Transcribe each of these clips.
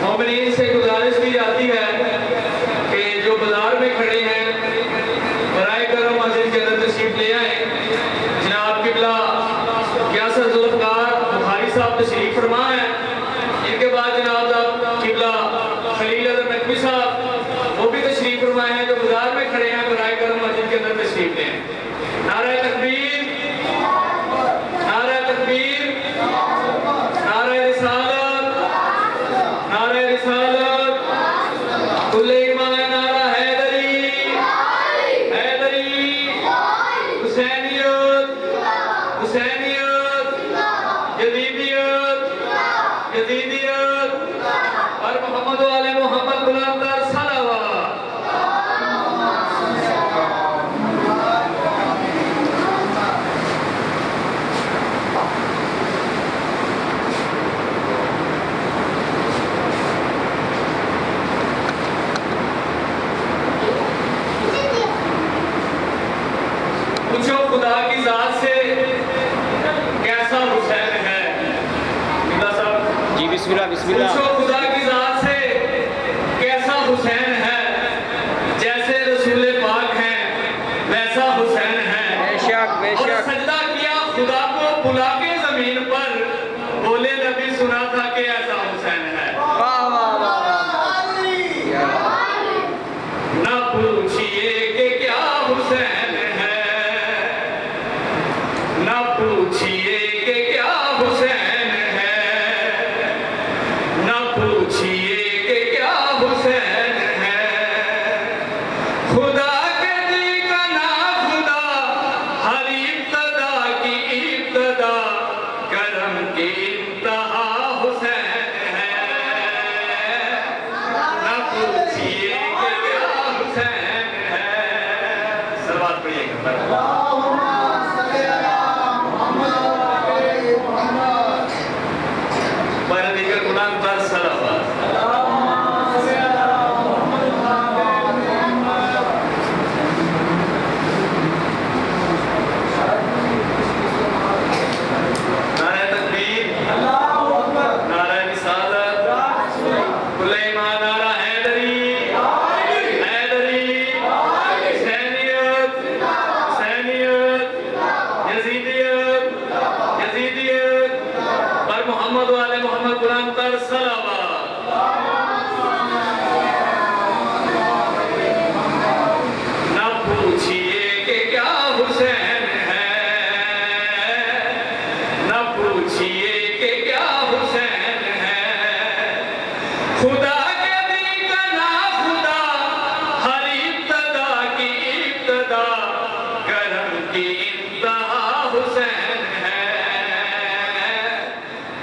مومنین سے گزارش کی جاتی ہے کہ جو بازار میں کھڑے ہیں برائے کرم مسجد کے اندر تشریف لے آئیں. جناب قبلہ یاسر ذوالفقار بخاری صاحب تشریف فرما ہے. ان کے بعد جناب قبلہ خلیل احمد نقوی صاحب وہ بھی تشریف فرمائے ہیں جو بازار میں کھڑے ہیں برائے کرم مسجد کے اندر تشریف لے آئیں. نعرہ تکبیر، نعرہ تکبیر، نعرہ رسالت، نعرہ رسالت، کل ایمان، نعرہ حیدری، حیدری، حسینیت، حسینیت، یزیدیت، یزیدیت، اور محمد و آل محمد بلند تر صلوات. پوچھو خدا کی ذات سے کیسا حسین ہے؟ خدا صاحب جی بسم اللہ بسم اللہ. پوچھو خدا کی ذات سے کیسا حسین ہے؟ جیسے رسول پاک ہیں ویسا حسین ہے. بے شک بے اور شک. سجدہ کیا خدا کو بلا کے زمین پر، بولے نبی سنا تھا کہ ایسا حسین ہے. واہ واہ واہ. نہ پوچھئے کہ کیا حسین ہے، نہ پوچھئے کہ کیا حسین ہے، نہ پوچھئے کہ کیا حسین ہے. خدا کے دی کا نا خدا، ہر ابتدا کی ابتدا، کرم کی انتہا حسین ہے. نہ پوچھئے کہ کیا حسین ہے. سلوات پڑھیے گا. پر دیگر قرآن پر صلوات. نعرہ تکبیر، نعرہ رسالت، کل ایمان، نعرہ حیدری، حیدری، حسینیت، حسینیت، یزیدیت، یزیدیت، پر محمد و آل محمد بلند تر صلوات. نہ پوچھئے کہ کیا حسین ہے، نہ پوچھئے کہ کیا حسین ہے. خدا کے دی کا نا خدا، ہر ابتدا کی ابتدا، کرم کی انتہا حسین ہے.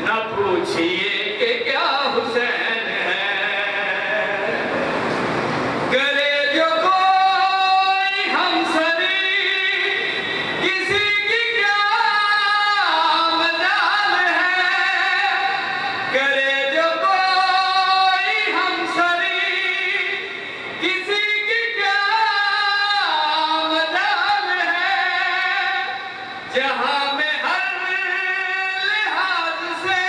نہ پوچھئے کہ کیا حسین ہے. کرے جو کوئی ہمسری، کسی کی کیا مجال ہے. کرے جو کوئی ہمسری، کسی کی کیا مجال ہے. جہاں میں ہر لحاظ سے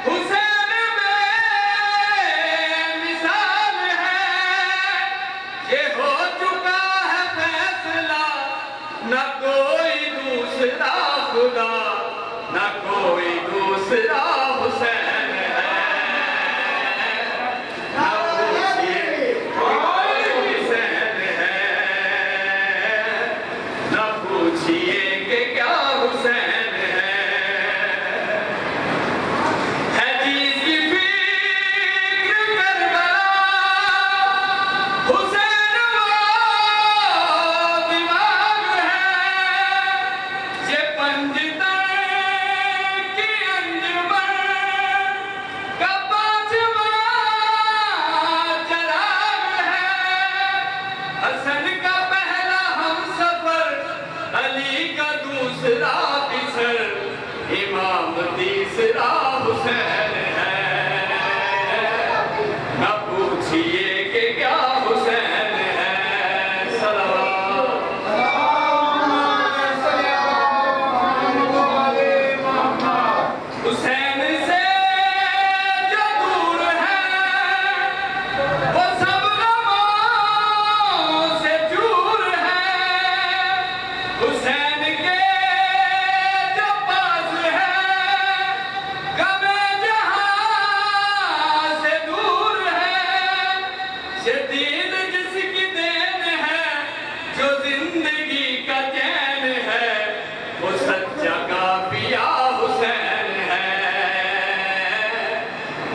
حسین میں مثال ہے. یہ ہو چکا ہے فیصلہ، نہ کوئی دوسرا خدا، نہ کوئی دوسرا حسین ہے. نہ پوچھئے کوئی حسین ہے، نہ پوچھئے کہ کیا حسین ہے. ہے جس کی فکر کربلا، حسین وہ دماغ ہے. یہ پنجتن کی انجمن،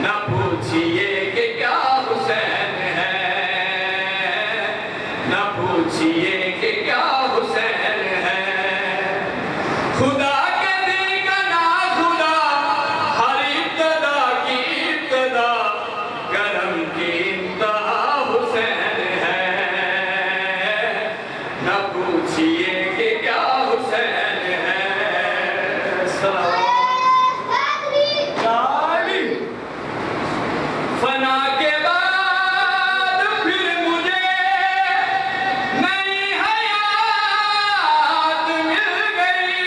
نہ پوچھئے کہ کیا حسین ہے، نہ پوچھئے کہ کیا حسین ہے، خدا کے دل کا نا خدا، ہر ابتدا کی ابتدا، کرم کی انتہا حسین ہے، نہ پوچھئے کہ کیا حسین ہے۔ فنا کے بعد پھر مجھے نئی حیات مل گئی،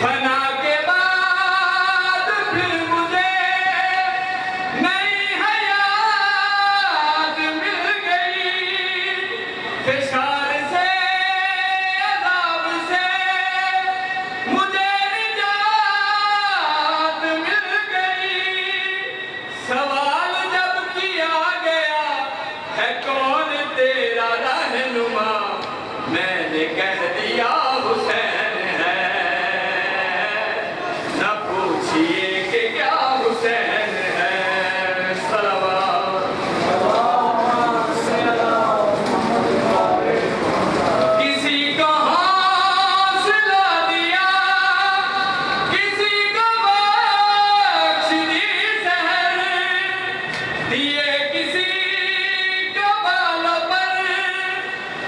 فنا کے بعد پھر مجھے نئی حیات مل گئی، فشار سے عذاب سے مجھے نجات مل گئی، سوال جب کیا گیا ہے کون تیرا رہنما، میں نے کہہ دیا حسین ہے، نہ پوچھئے کہ کیا حسین ہے۔ صلوات کسی کو حوصلہ دیا، کسی کو بخش دی سحر، دیے کسی کو بالوں پر،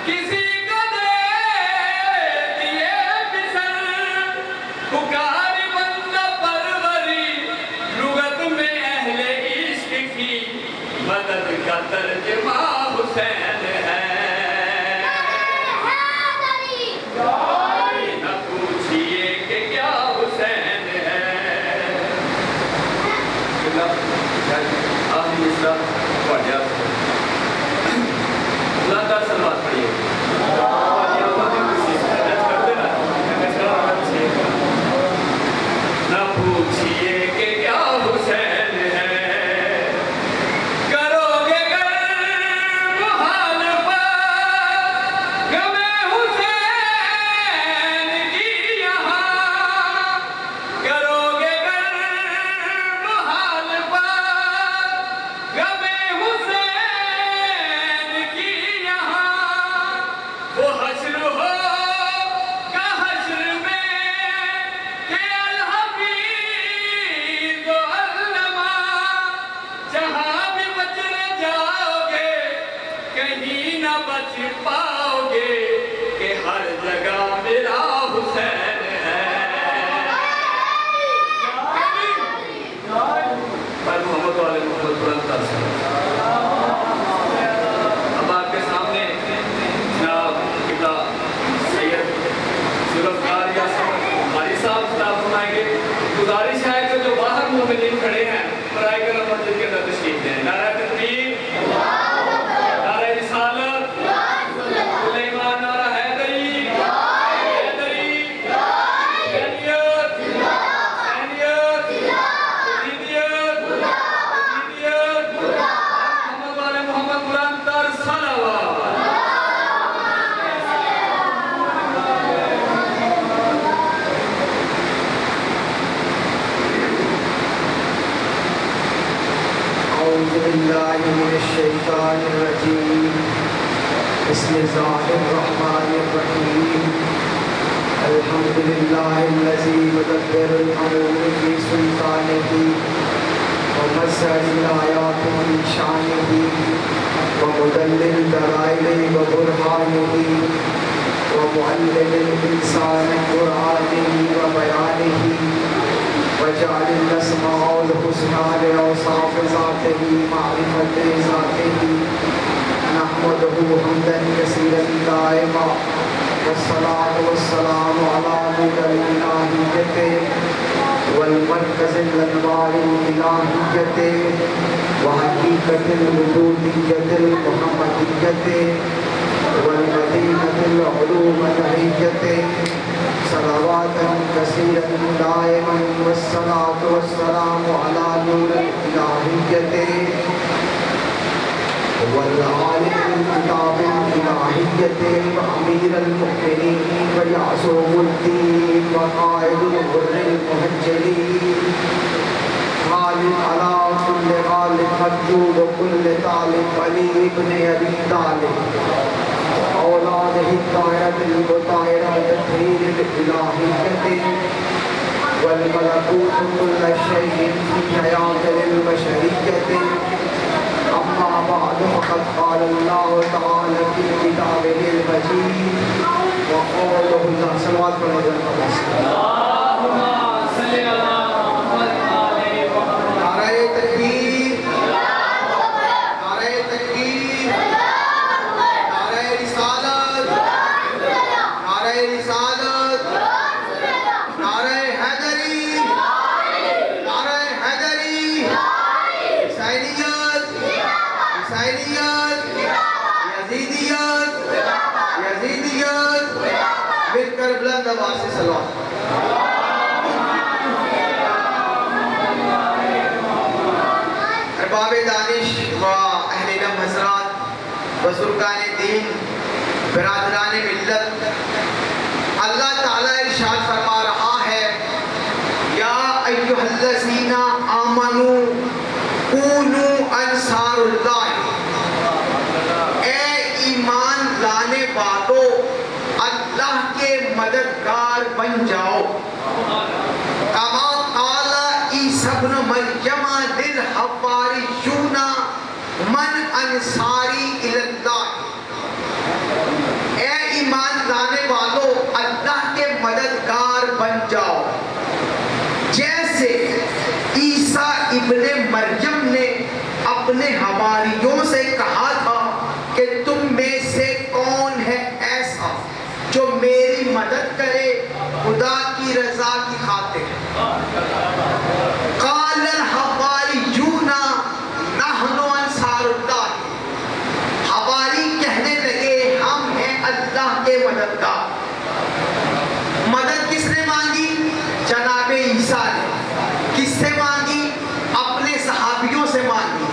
کسی کو دے دیے بسر، پکار بندہ پروری لغت میں اہل عشق کی، مدد کا ترجمہ حسین ہے، نہ پوچھئے کہ کیا حسین ہے۔ آخری مصرع پڑھ جاؤ، لگاتار سلوات پڑھیے۔ نہ پوچھئے کہ کیا حسین ہے، کرو گے گر مخالفت غم حسین کی یہاں، کرو گے گر مخالفت غم حسین کی یہاں، وہ حشر ہوگا حشر میں کہ الحفیظ و علماء، جہاں بھی بچ نہ جاؤ گے کہیں نہ بچ پاؤ گے، کہ ہر جگہ میرا حسین ہے۔ پر محمد والے محمد بلند تاثر۔ اب آپ کے سامنے جناب قبلہ سید ذوالفقار یاسر قاری صاحب خطاب فرمائیں گے۔ گزارش ہے کہ جو باہر مومنین کھڑے ہیں برائے کرم مسجد کے اندر تشریف لیں۔ نعرہ تکبیر، نعرہ رسالت، کل ایمان، نعرہ حیدری، حیدری، حسینیت، حسینیت، یزیدیت، یزیدیت، محمد والے محمد بلند تر صلوات۔ أعوذ بالله من الشيطان الرجيم، بسم الله الرحمن الرحيم، الحمد لله الذي يدبر الأمور في سلطانه، ومسح الآيات في شانه، ومدلل الدلائل وبرهانه، ومعلم الإنسان قرآنه وبيانه، وجعل الأسماء الحسنى لأوصاف ذاته معرفة ذاته، نحمده حمدا كثيرا دائما، والصلاة والسلام على نور الإلهية والمركز الأنوار الإلهية وحقيقة الوجودية المحمدية والمدينة العلوم الهية، صلوات كثيرا دائما، والصلاة والسلام على نور الإلهية والعالم الكتاب الإلهية وأمير المؤمنين ويعصوم الدين وقائد الغر المهجلين غالب علی کل غالب مجود کل طالب علی ابن ابی طالب اولاد ہدایت المطہرہ تطہیر الالہیت والملکوت كل شيء في حياة البشرية أما بعد فقد قال الله تعالى في كتابه المجيد وقوله الله صلوات عليه وسلم نعرہ تکبیر نعرہ تکبیر نعرہ رسالت نعرہ رسالت نعرہ حیدری نعرہ حیدری حسینیت حسینیت یزیدیت یزیدیت مل کر بلند آواز سے صلوات ارباب دانش و اہل علم حضرات بزرگان دین برادران ملت اللہ تعالیٰ ارشاد فرما رہا ہے یا ایھا الذین آمنوا کونوا انصار اللہ اے ایمان لانے والو اللہ کے مددگار بن جاؤ کما قال عیسی ابن مریم للحواریون من انصاری الی اللہ اے ایمان لانے والو اللہ کے مددگار بن جاؤ جیسے عیسیٰ ابن مریم نے اپنے حواریوں سے کہا تھا کہ تم میں سے کون ہے ایسا جو میری مدد کرے خدا کی رضا کی خاطر قال الحواریون نحن انصار اللہ حواری کہنے لگے ہم ہیں اللہ کے مددگار مدد کس نے مانگی جناب عیسیٰ نے کس سے مانگی اپنے صحابیوں سے مانگی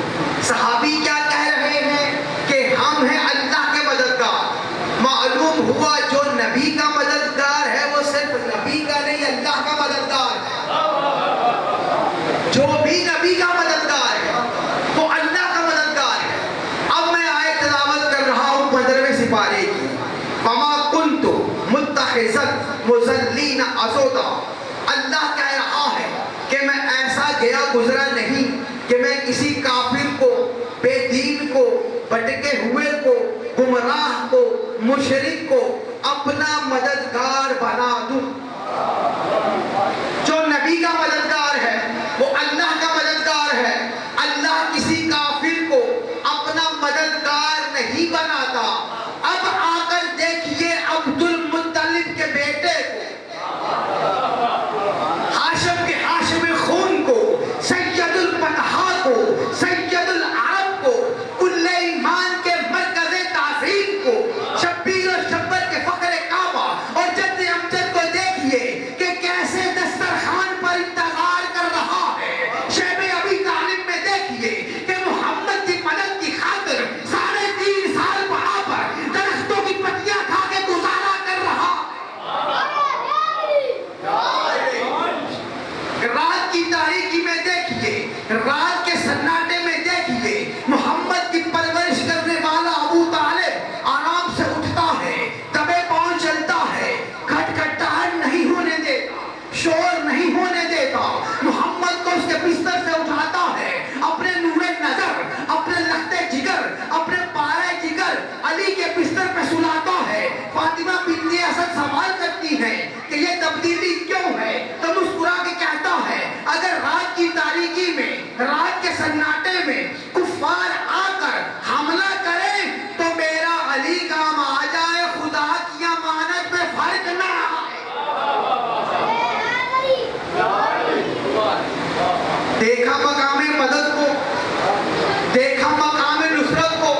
صحابی کیا کہہ رہے ہیں کہ ہم ہیں اللہ کے مددگار معلوم ہوا جو نبی کا مددگار ہے وہ صرف نبی کا نہیں اللہ کا مددگار ہے جو بھی نبی کا مددگار ہے وہ اللہ کا مددگار ہے اب میں آیت تلاوت کر رہا ہوں 15ویں سپارے کی وما کنت متخذا مضلین عضدا اللہ کہہ رہا ہے کہ میں ایسا گیا گزرا نہیں کہ میں کسی کافر کو بے دین کو بھٹکے ہوئے کو گمراہ کو مشرک کو اپنا مددگار بنا دوں جو نبی کا مددگار ہے وہ اللہ کا مددگار ہے اللہ کسی کافر کو اپنا مددگار نہیں بناتا اب آ کر دیکھیے عبد المطلب کے بیٹے کو ہاشم کے ہاشم خون کو سید الفتحا کو سید العرب کو کل ایمان کے مرکز تعظیم کو شبیر و شبر کے فخر کعبہ اور جد امجد کو دیکھیے کہ کیسے دسترخوان پر انتظار کر رہا ہے شیب ابی طالب میں دیکھیے کہ محمد کی مدد کی خاطر 3.5 سال وہاں پر درختوں کی پتیاں کھا کے گزارا کر رہا رات کی تاریکی میں دیکھیے رات کے سناٹے میں دیکھیے محمد کی پرورش کرنے والا ابو طالب آرام سے اٹھتا ہے دبے پاؤں چلتا ہے کھٹکھٹاہٹ نہیں ہونے دیتا شور نہیں ہونے دیتا محمد کو اس کے بستر سے اٹھاتا ہے اپنے نور نظر اپنے لخت جگر اپنے پارے جگر علی کے بستر پہ سلاتا ہے فاطمہ بنت اسد سوال کرتی ہے کہ یہ تبدیلی کیوں ہے تو مسکرا کے کہتا ہے اگر رات کی تاریکی میں رات کے سناٹے میں کفار آ کر حملہ کریں تو میرا علی کام آ جائے خدا کی امانت میں فرق نہ آئے دیکھا مقام مدد کو دیکھا مقام نصرت کو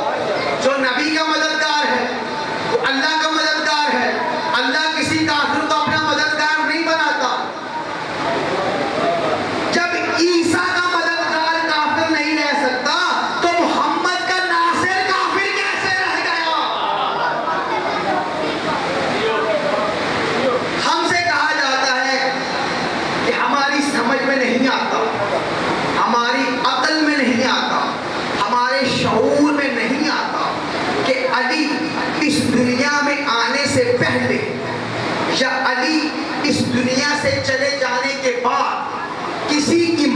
جو نبی کا مددگار ہے وہ اللہ کا مددگار ہے اللہ کسی کافر کو اپنا مددگار نہیں بناتا جب عیسیٰ کا مددگار کافر نہیں رہ سکتا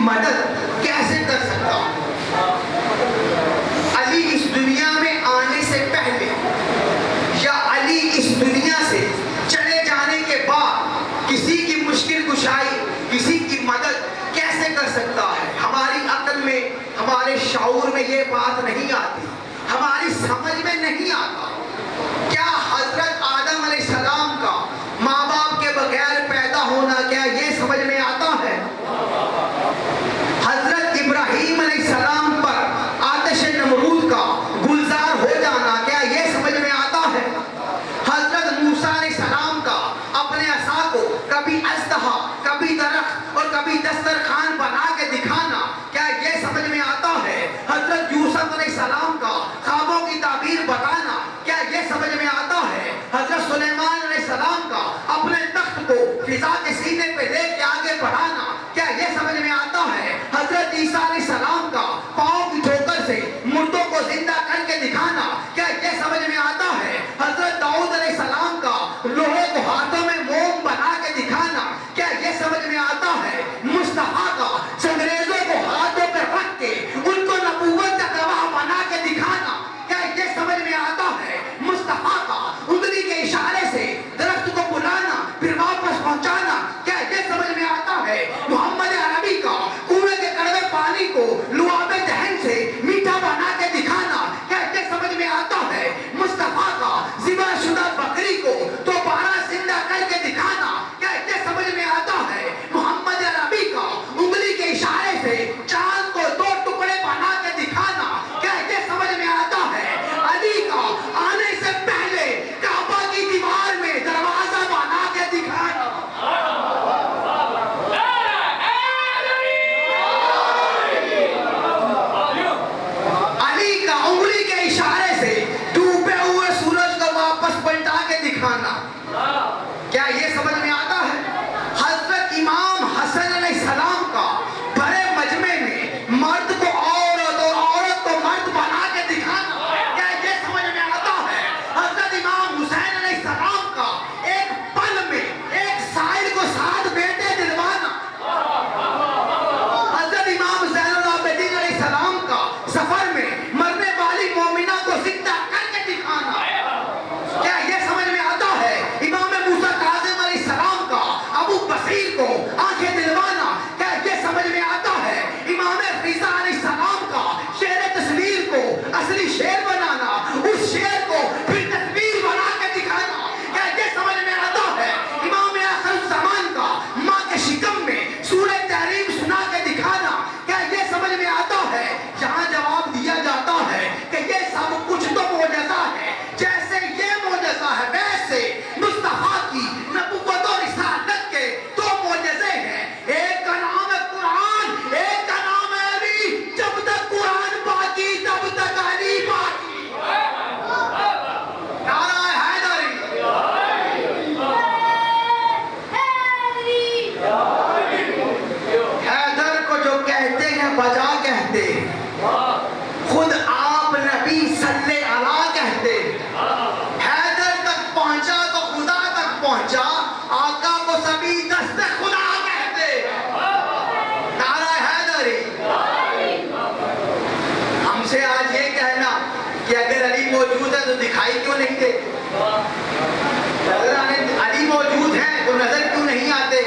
مدد کیسے کر سکتا ہوں؟ علی اس دنیا میں آنے سے پہلے یا علی اس دنیا سے چلے جانے کے بعد کسی کی مشکل کشائی، کسی کی مدد کیسے کر سکتا ہے؟ ہماری عقل میں، ہمارے شعور میں یہ بات نہیں آتی، ہماری سمجھ میں نہیں آتا۔ کیا حضرت آدم علیہ السلام کا ماں باپ کے بغیر پیدا ہونا کیا یہ سمجھ میں آتا ہے؟ حضرت ابراہیم علیہ السلام پر آتش نمرود کا گلزار ہو جانا کیا یہ سمجھ میں آتا ہے؟ حضرت موسیٰ علیہ السلام کا اپنے عصا کو کبھی اژدہا، کبھی درخت اور کبھی دسترخوان بنا کے دکھانا کیا یہ سمجھ میں آتا ہے؟ حضرت یوسف علیہ السلام کا خوابوں کی تعبیر بتانا کیا یہ سمجھ میں آتا ہے؟ حضرت سلیمان علیہ السلام کا اپنے تخت کو فضا کے سینے پہ لے کے آگے بڑھانا کیا یہ سمجھ میں آتا ہے؟ حضرت عیسیٰ علیہ السلام کا پاؤں کی ٹھوکر سے مردوں کو زندہ کر کے دکھانا کیا یہ سمجھ میں آتا ہے؟ حضرت داؤد علیہ السلام کا لوہے کو ہاتھوں میں موم بنا کے دکھانا کیا یہ سمجھ میں آتا ہے؟ مصطفیٰ کا انگریزوں کو ہاتھوں پہ رکھ کے ان کو نبوت کا گواہ بنا کے دکھانا کیا یہ سمجھ میں آتا ہے؟ مصطفیٰ کا انگلی کے اشارے سے درخت کو بلانا پھر واپس پہنچانا کیا یہ سمجھ میں آتا ہے؟ محمد عربی کا کنویں کے کڑوے پانی کو لعاب دہن سے میٹھا بنا کے دکھانا کیا یہ سمجھ میں آتا ہے؟ مصطفیٰ کا ذبح شدہ بکری کو دوبارہ زندہ کر کے دکھانا کیا یہ سمجھ میں آتا ہے؟ محمد عربی کا انگلی کے اشارے سے چاند کو دو ٹکڑے بنا کے دکھانا کیا یہ سمجھ میں آتا ہے؟ علی کا آنے سے پہلے کعبہ کی دیوار میں دروازہ بنا کے دکھانا علی کا انگلی کے اشارے سے ڈوبے ہوئے سورج کو واپس پلٹا کے دکھانا کیا یہ سمجھ میں آتا ہے؟ حضرت امام حسن علیہ السلام کا بڑے مجمع میں مرد کو عورت اور عورت کو مرد بنا کے دکھانا کیا یہ سمجھ میں آتا ہے؟ حضرت امام حسین علیہ السلام کا ایک پل میں ایک سائل کو 7 بیٹے دلوانا حضرت امام زین العابدین علیہ السلام کا سفر میں مرنے والی مومنہ کو زندہ کر کے دکھانا کیا یہ سمجھ میں آتا ہے؟ امام موسیٰ کاظم علیہ السلام کا ابو بصیر کو آنکھیں دلوانا کیا یہ سمجھ میں آتا ہے؟ امام رضا علیہ السلام کا شعر تصویر کو اصلی شعر بنانا، اس شعر کو پھر تصویر بنا کے دکھانا کیا یہ سمجھ میں آتا ہے؟ امام آخر الزمان کا ماں کے شکم میں سورہ تحریم سنا کے دکھانا کیا یہ سمجھ میں آتا ہے؟ جہاں جواب دیا جاتا ہے کہ یہ سب کچھ تو معجزہ ہے، جیسے یہ معجزہ ہے ویسے مصطفیٰ کی نبوت اور رسالت کے 2 معجزے ہیں، ایک کا نام ہے قرآن، ایک کا نام ہے علی۔ جب تک قرآن باقی تب تک علی باقی۔ نعرہ حیدری۔ حیدر کو جو کہتے ہیں بجا کہتے ہیں، خود آپ نبی صلی اللہ کہتے ہیں۔ حیدر تک پہنچا تو خدا تک پہنچا، آقا کو سبھی دست خدا کہتے ہیں۔ نعرہ حیدری۔ ہم سے آج یہ کہنا کہ اگر علی موجود ہے تو دکھائی کیوں نہیں دیتے؟ اگر علی موجود ہے تو نظر کیوں نہیں آتے؟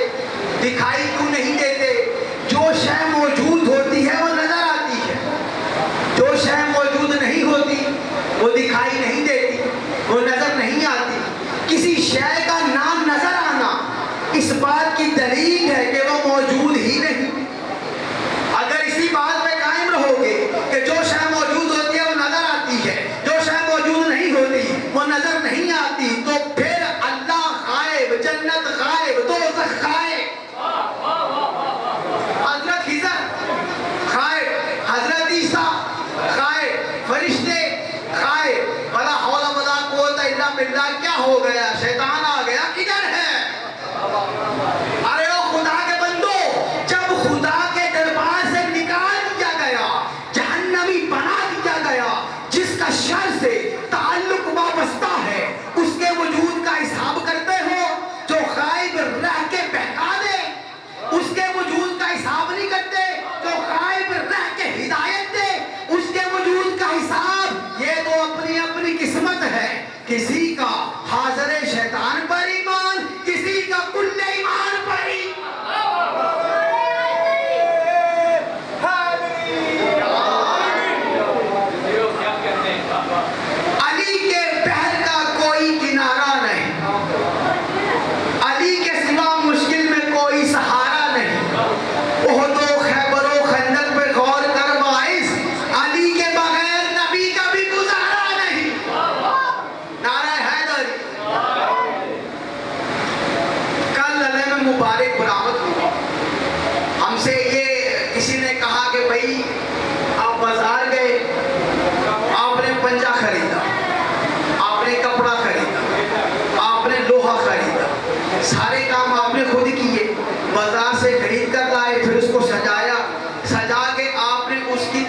دکھائی کیوں نہیں دیتے؟ جو شے موجود ہوتی ہے وہ نظر آتی ہے، جو شے موجود نہیں ہوتی وہ دکھائی نہیں دیتی، وہ نظر نہیں آتی۔ کسی شے کا نام نظر آنا اس بات کی دلیل ہے کہ وہ موجود ہی نہیں۔ اگر اسی بات پہ قائم رہو گے کہ جو شے موجود ہوتی ہے وہ نظر آتی ہے، جو شے موجود نہیں ہوتی وہ نظر نہیں آتی، تو پھر اللہ غائب، جنت غائب، دوزخ غائب، حضرت خضر غائب، حضرت عیسیٰ غائب، فرشتے غائب، بلا حول ولا قوت الا باللہ۔ کیا ہو گیا؟ شیطان آ گیا، کدھر ہے؟ ارے او خدا کے بندو، جب خدا کے دربار سے نکال دیا گیا، جہنمی بنا دیا گیا، جس کا شر سے تعلق وابستہ ہے، اس کے وجود کا حساب کرتے ہو؟ جو غائب رہ کے بہکا دے، اس کے وجود کا حساب نہیں کرتے؟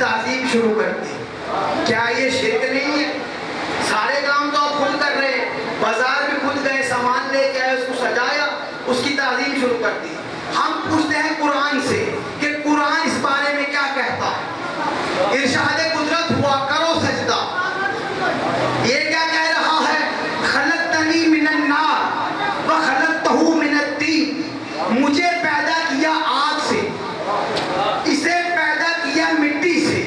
تعظیم شروع کر دی. کیا یہ شرک نہیں ہے؟ سارے کام تو آپ خود کر رہے ہیں. بازار میں خود گئے, سامان لے کے آئے, اس کو سجایا, اس کی تعظیم شروع کر دی. ہم پوچھتے ہیں قرآن سے کہ قرآن اس بارے میں کیا کہتا ہے؟ ارشاد قدرت ہوا کرو سجدہ. یہ کیا کہہ رہا ہے؟ خلقتنی من النار وخلقتہ من الطین. مجھے پیدا کیا آگ سے, اسے پیدا کیا مٹی سے.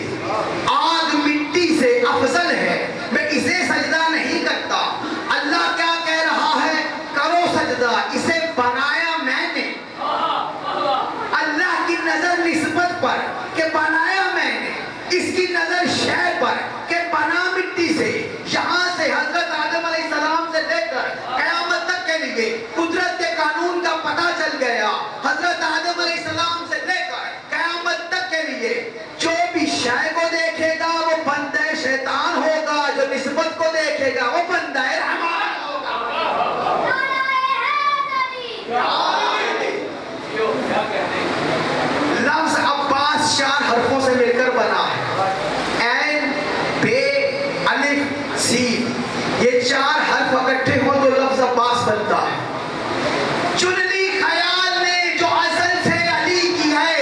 آگ مٹی سے افضل ہے, میں اسے سجدہ نہیں کرتا. اللہ کیا کہہ رہا ہے؟ کرو سجدہ. اسے بنایا میں نے. اللہ کی نظر نسبت پر کہ بنایا میں نے, اس کی نظر شے پر کہ بنا مٹی سے. یہاں سے حضرت آدم علیہ السلام سے لے کر قیامت تک کے لیے قدرت کے قانون کا پتہ چل گیا. حضرت آدم علیہ السلام سے لے کر قیامت تک کے لیے جو بھی شے کو دیکھے گا وہ بندہ شیطان ہوگا, جو نسبت کو دیکھے گا وہ بندہ رحمان ہوگا. لفظ عباس 4 حرفوں سے مل کر بنا ہے. عین, بے, الف, سین. یہ 4 حرف اکٹھے ہوں تو لفظ عباس بنتا ہے. چن لی خیال نے جو ازل سے علی کی ہے,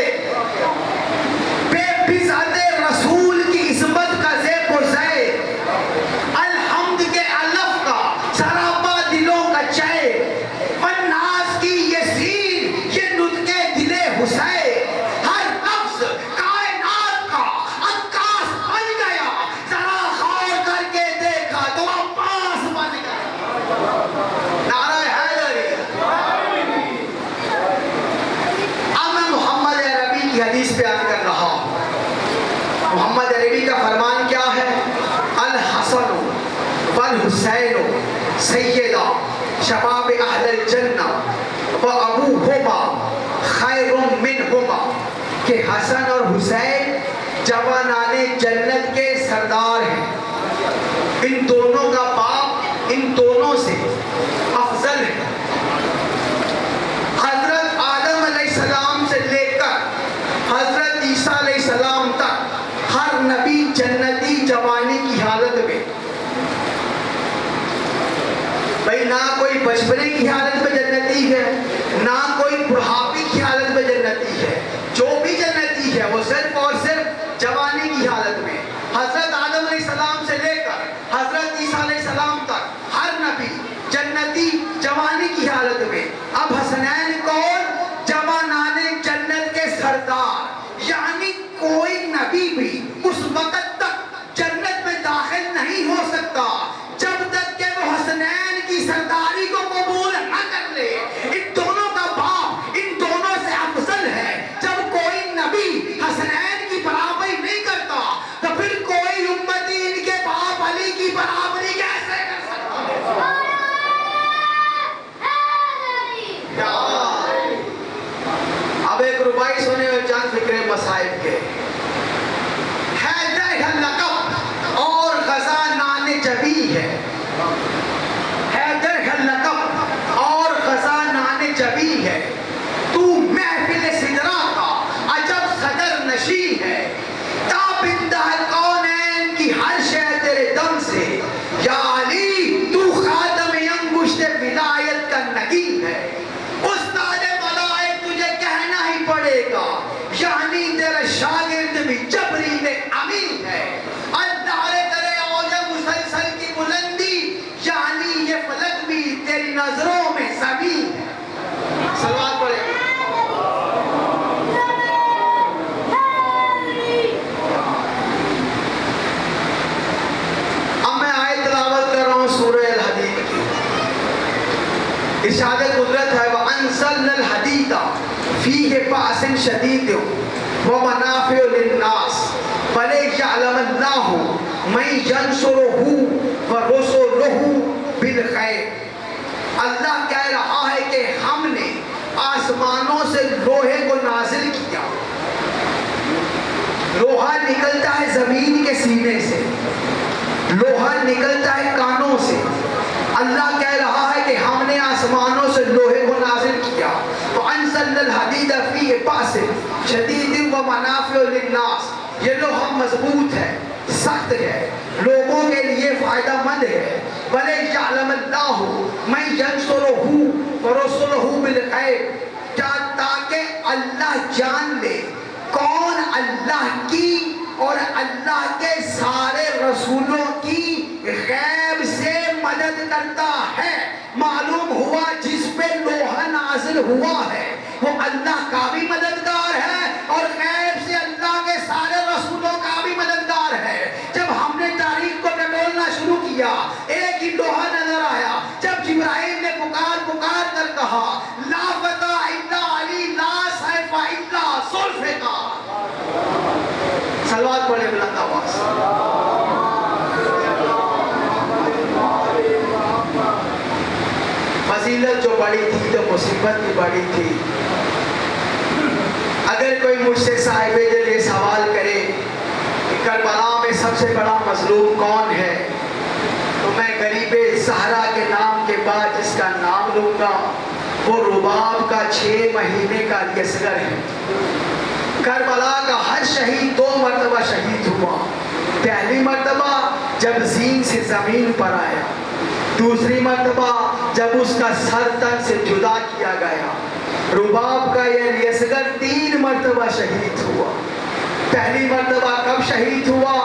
بے بزعت رسول کی عصمت کا زیب و زید. الحمد کے الف کا سراپا دلوں کا چے, والناس کی یہ سین یہ نطق دل حسین. ہر لفظ کائنات کا عکاس بن گیا, ذرا غور کر کے دیکھا تو عباس بن گیا. نعرہ حیدری. اب میں محمد عربی کی حدیث بیان کر رہا ہوں. محمد عربی کا فرمان کیا ہے؟ الحسن والحسین سیدہ شباب اہل الجنہ وابوہما خیر منہما. کہ حسن اور حسین جوانان جنت کے سردار ہیں. ان دونوں کا باپ ان دونوں سے افضل ہے. حضرت آدم علیہ السلام سے لے کر حضرت عیسیٰ علیہ السلام تک ہر نبی جنتی جوانی کی حالت میں. بھئی نہ کوئی بچپنے کی حالت میں جنتی ہے, نہ کوئی بڑھاپے کی حالت میں جنتی ہے. جو بھی جنتی ہے وہ صرف اور صرف جوانی کی حالت میں. حضرت آدم علیہ السلام سے لے کر حضرت عیسیٰ علیہ السلام تک ہر نبی جنتی جوانی کی حالت میں. اب حسنین کون؟ جوانان جنت کے سردار. یعنی کوئی نبی بھی اس وقت تک جنت میں داخل نہیں ہو سکتا جب تک کہ وہ حسنین کی سرداری کو قبول نہ کر لے. ان دونوں کا باپ ان دونوں سے افضل ہے. جب کوئی نبی حسنین کی برابری نہیں کرتا تو پھر کوئی امتی ان کے باپ علی کی برابری کیسے کر سکتا ہے؟ اب ایک ربائی سنے اور چند فکرے مصائب کے. حیدر ہے لقب اور غزہ نان جبی ہے. حیدر ہے لقب اور غزہ نان جبی ہے. تو محفل سدرہ کا عجب صدر نشین ہے. تابندہ کونین کی ہر شے تیرے دم سے. یا علی تو خاتم انگشت ولایت کا نگین ہے. استاد ملائک تجھے کہنا ہی پڑے گا, یعنی تیرا شاگرد بھی جبریل امین ہے. اللہ کرے اوج مسلسل کی بلندی, یعنی یہ فلک بھی تیری نظروں میں زمین ہے. صلوات پڑھے. اب میں آیت تلاوت کر رہا ہوں سورہ الحدید کی. ارشاد قدرت ہے وَأَنزَلْنَا الْحَدِيدَ فِيهِ بَأْسٌ شَدِيدٌ وَمَنَافِعُ لِلنَّاسِ وَلِيَعْلَمَ اللَّهُ مَن يَنصُرُهُ وَرُسُلُهُ بِالْخَيْرِ. اللہ کہہ رہا ہے کہ ہم نے آسمانوں سے لوہے کو نازل کیا. لوہا نکلتا ہے زمین کے سینے سے, لوہا نکلتا ہے کانوں سے. اللہ کہہ رہا ہے کہ ہم نے آسمانوں سے لوہے کو نازل کیا. وَأَنزَلْنَا الْحَدِيدَ فِيهِ بَأْسٌ شَدِيدٌ وَمَنَافِعُ لِلنَّاسِ. یہ لوہا مضبوط ہے، سخت ہے، لوگوں کے لیے فائدہ مند ہے۔ وَلِيَعْلَمَ اللَّهُ مَن يَنصُرُهُ وَرُسُلُهُ بِالْغَيْبِ، تاکہ اللہ جان لے کون اللہ کی اور اللہ کے سارے رسولوں کی غیب سے مدد کرتا ہے۔ معلوم ہوا جس پہ لوہا نازل ہوا ہے وہ اللہ کا بھی مددگار ہے اور غیب سے اللہ کے سارے رسولوں کا بھی مددگار ہے۔ جب ہم نے تاریخ کو ٹٹولنا شروع کیا ایک ہی لوہا نظر آیا، جب جبرائیل نے پکار کر کہا لا فتح الا علی لا سیف الا ذوالفقار، صلوات پڑھے بلند آواز۔ فضیلت جو بڑی تھی تو مصیبت بھی بڑی تھی۔ اگر کوئی مجھ سے صاحب دل یہ سوال کرے کہ کربلا میں سب سے بڑا مظلوم کون ہے، تو میں غریب صحرا کے نام کے بعد جس کا نام لوں گا وہ رباب کا 6 مہینے کا الیسگر ہے۔ کربلا کا ہر شہید 2 مرتبہ شہید ہوا۔ پہلی مرتبہ جب زین سے زمین پر آیا، دوسری مرتبہ جب اس کا سر تن سے جدا کیا گیا۔ رباب کا یہ الیسگر 3 مرتبہ شہید ہوا۔ پہلی مرتبہ کب شہید ہوا؟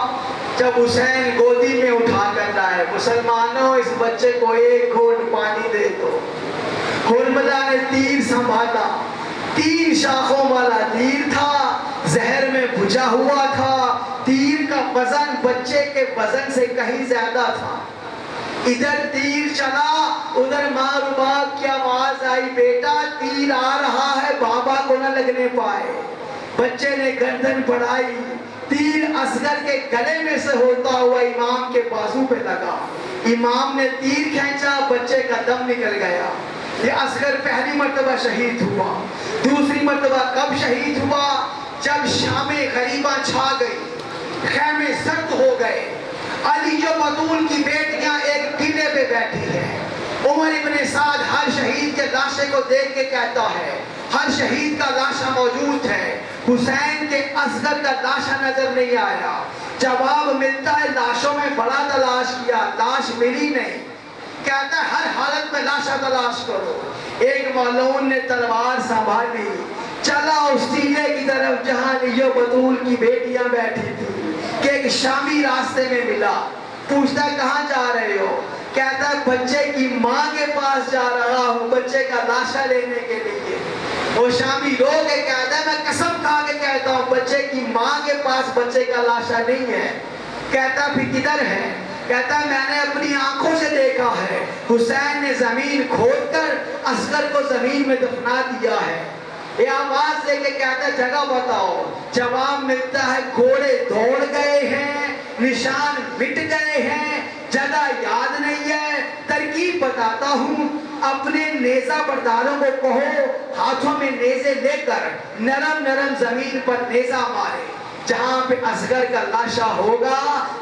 جب حسین گودی میں اٹھا کر لائے، مسلمانوں اس بچے کو 1 گھونٹ پانی دے دو۔ ہرملا نے تیر سنبھالا، 3 شاخوں والا تیر تھا، زہر میں بھجا ہوا تھا، تیر کا وزن بچے کے وزن سے کہیں زیادہ تھا۔ ادھر تیر چلا، ادھر ماں رباب کی آواز آئی بیٹا تیر آ رہا ہے، بابا کو نہ لگنے پائے۔ بچے نے گردن بڑھائی، تیر اصغر کے گلے میں سے ہوتا ہوا امام کے بازو پہ لگا۔ امام نے تیر کھینچا، بچے کا دم نکل گیا۔ یہ اصغر پہلی مرتبہ شہید ہوا۔ دوسری مرتبہ کب شہید ہوا؟ جب شام غریباں چھا گئی، خیمے سرد ہو گئے، علی و بطول کی بیٹیاں ایک ٹیلے پہ بیٹھی ہیں۔ عمر ابن سعد ہر شہید کے لاشے کو دیکھ کے کہتا ہے ہر شہید کا لاشا موجود ہے، حسین کے اصغر کا لاشا نظر نہیں آیا۔ جواب ملتا ہے لاشوں میں بڑا تلاش کیا، لاش ملی نہیں۔ کہتا ہے ہر حالت میں لاشا تلاش کرو۔ ایک معلوم نے تلوار سنبھالی، چلا اس ٹیلے کی طرف جہاں علی و بطول کی بیٹیاں بیٹھی تھی کہ ایک شامی راستے میں ملا۔ پوچھتا کہاں جا رہے ہو؟ کہتا ہے بچے کی ماں کے پاس جا رہا ہوں بچے کا لاشا لینے کے لیے۔ وہ شامی رو کے کہتا ہے میں قسم کھا کے کہتا ہوں بچے کی ماں کے پاس بچے کا لاشا نہیں ہے۔ کہتا پھر کدھر ہے؟ کہتا ہے میں نے اپنی آنکھوں سے دیکھا ہے، حسین نے زمین کھود کر اصغر کو زمین میں دفنا دیا ہے۔ یہ آواز دے کے کہتا ہے جگہ بتاؤ۔ جواب ملتا ہے گھوڑے دوڑ گئے ہیں، نشان مٹ گئے ہیں، جگہ یاد نہیں ہے۔ ترکیب بتاتا ہوں، اپنے نیزہ برداروں کو کہو ہاتھوں میں نیزے لے کر نرم نرم زمین پر نیزہ مارے، جہاں پہ اصغر کا لاشا ہوگا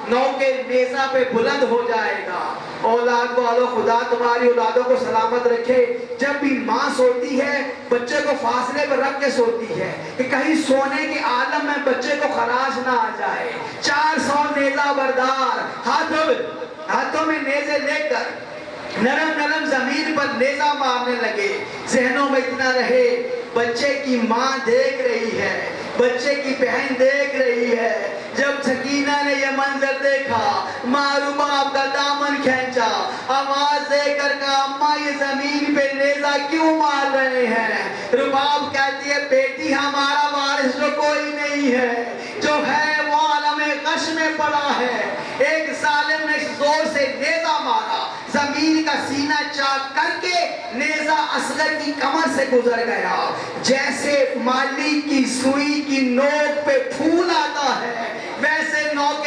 نوکے نیزہ پہ بلند ہو جائے گا۔ اولاد والو خدا تمہاری اولادوں کو سلامت رکھے۔ جب بھی ماں سوتی ہے بچے کو فاصلے پر رکھ کے سوتی ہے کہ کہیں سونے کے عالم میں بچے کو خراش نہ آ جائے۔ 400 نیزہ بردار ہاتھوں میں نیزے لے کر نرم نرم زمین پر نیزہ مارنے لگے۔ ذہنوں میں اتنا رہے بچے کی ماں دیکھ رہی ہے، بچے کی بہن دیکھ رہی ہے۔ جب سکینہ نے یہ منظر دیکھا ماں رباب کا دامن کھینچا، آواز دے کر کہا اماں یہ زمین پہ نیزہ کیوں مار رہے ہیں؟ رباب کہتی ہے بیٹی ہمارا وارث جو کوئی نہیں ہے، جو ہے وہ عالم غش میں پڑا ہے۔ ایک ظالم نے زور سے نیزہ مارا، زمین کا سینہ چاک کر کے نیزہ اصغر کی کمر سے گزر گیا۔ جیسے مالی کی سوئی کی نوک پہ پھول آتا ہے ویسے نوک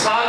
7